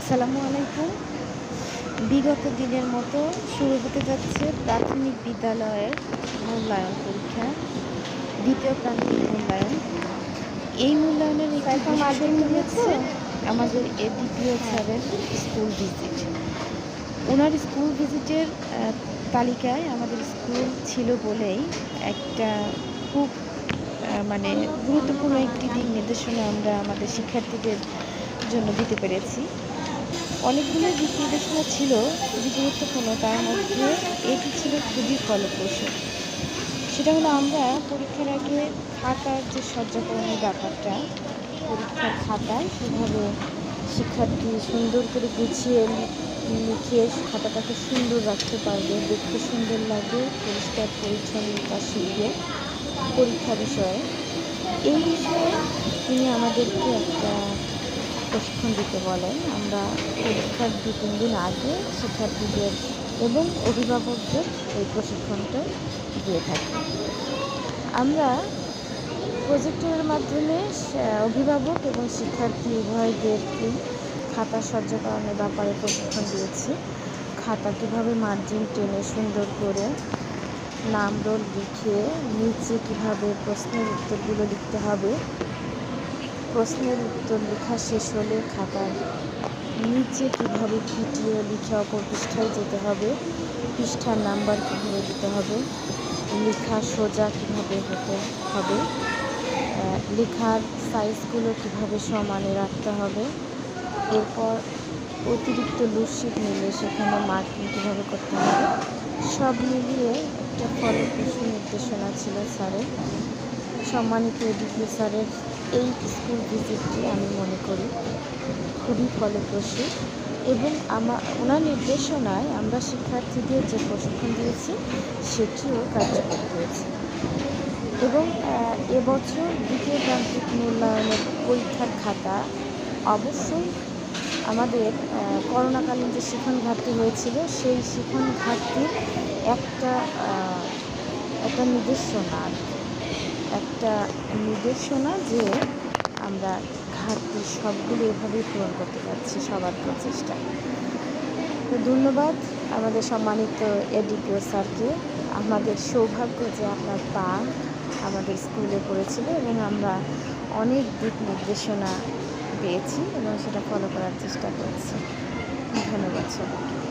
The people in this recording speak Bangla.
আসসালামু আলাইকুম। বিগত দিনের মতো শুরু হতে যাচ্ছে প্রাথমিক বিদ্যালয়ের মূল্যায়ন পরীক্ষা, দ্বিতীয় প্রান্তিক মূল্যায়ন। এই মূল্যায়নের একটি সাইফা মার্জিন বিশেষত্ব দিয়েছো? হচ্ছে আমাদের এডিপিও হ্যাঁ। স্যারের স্কুল ভিজিট। উনার স্কুল ভিজিটের তালিকায় আমাদের স্কুল ছিল বলেই একটা খুব মানে গুরুত্বপূর্ণ একটি দিক নির্দেশনা আমরা আমাদের শিক্ষার্থীদের জন্য দিতে পেরেছি। অনেকগুলো দিক নির্দেশনা ছিল খুবই গুরুত্বপূর্ণ। তার মধ্যে এটি ছিল খুবই ফলপ্রসূ। সেটা হলো আমরা পরীক্ষার আগে খাতার যে সজ্জাকরণের ব্যাপারটা, পরীক্ষার খাতায় কিভাবে শিক্ষার্থী সুন্দর করে গুছিয়ে লিখে খাতাটাকে সুন্দর রাখতে পারবে, দেখতে সুন্দর লাগবে, পরিষ্কার পরিচ্ছন্নতা শিখবে পরীক্ষা বিষয়ে। এই বিষয়ে তিনি আমাদেরকে একটা প্রশিক্ষণ দিতে বলেন। আমরা পরীক্ষার ২-৩ দিন আগে শিক্ষার্থীদের এবং অভিভাবকদের এই প্রশিক্ষণটা দিয়ে থাকি। আমরা প্রজেক্টরের মাধ্যমে অভিভাবক এবং শিক্ষার্থী উভয়দেরকেই খাতা সজ্জাকরণের ব্যাপারে প্রশিক্ষণ দিয়েছি। খাতা কীভাবে মার্জিন টেনে সুন্দর করে নাম রোল লিখে নিচে কীভাবে প্রশ্নের উত্তরগুলো লিখতে হবে, প্রশ্নের উত্তর লেখা শেষ হলে খাতার নিচে কীভাবে পিটিয়ে লিখে অপর পৃষ্ঠায় যেতে হবে, পৃষ্ঠার নাম্বার কীভাবে দিতে হবে, লেখা সোজা কীভাবে হতে হবে, লেখার সাইজগুলো কীভাবে সমানে রাখতে হবে, এরপর অতিরিক্ত লুটশিট নিলে সেখানে মার্কিং কীভাবে করতে হবে, সব মিলিয়ে একটা ফলপ্রসূ নির্দেশনা ছিল স্যারের। সম্মানিত এডিপি স্যারের এই স্কুল ভিজিটটি আমি মনে করি খুবই ফলপ্রসূ এবং ওনার নির্দেশনায় আমরা শিক্ষার্থীদের যে প্রশিক্ষণ দিয়েছি সেটিও কার্যকর হয়েছে। এবং এবছর দ্বিতীয় প্রান্তিক মূল্যায়নের পরীক্ষার খাতা অবশ্যই আমাদের করোনাকালীন যে শিখন ঘাটতি হয়েছিল সেই শিখন ঘাটতির একটা নির্দেশনা যে আমরা ঘাটতি সবগুলো এভাবেই পূরণ করতে পারছি সবার প্রচেষ্টা। তো ধন্যবাদ আমাদের সম্মানিত এডিপিও স্যারকে। আমাদের সৌভাগ্য যে আপনার পা আমাদের স্কুলে পড়েছিল এবং আমরা অনেক দিক নির্দেশনা পেয়েছি এবং সেটা ফলো করার চেষ্টা করছি। ধন্যবাদ সবাইকে।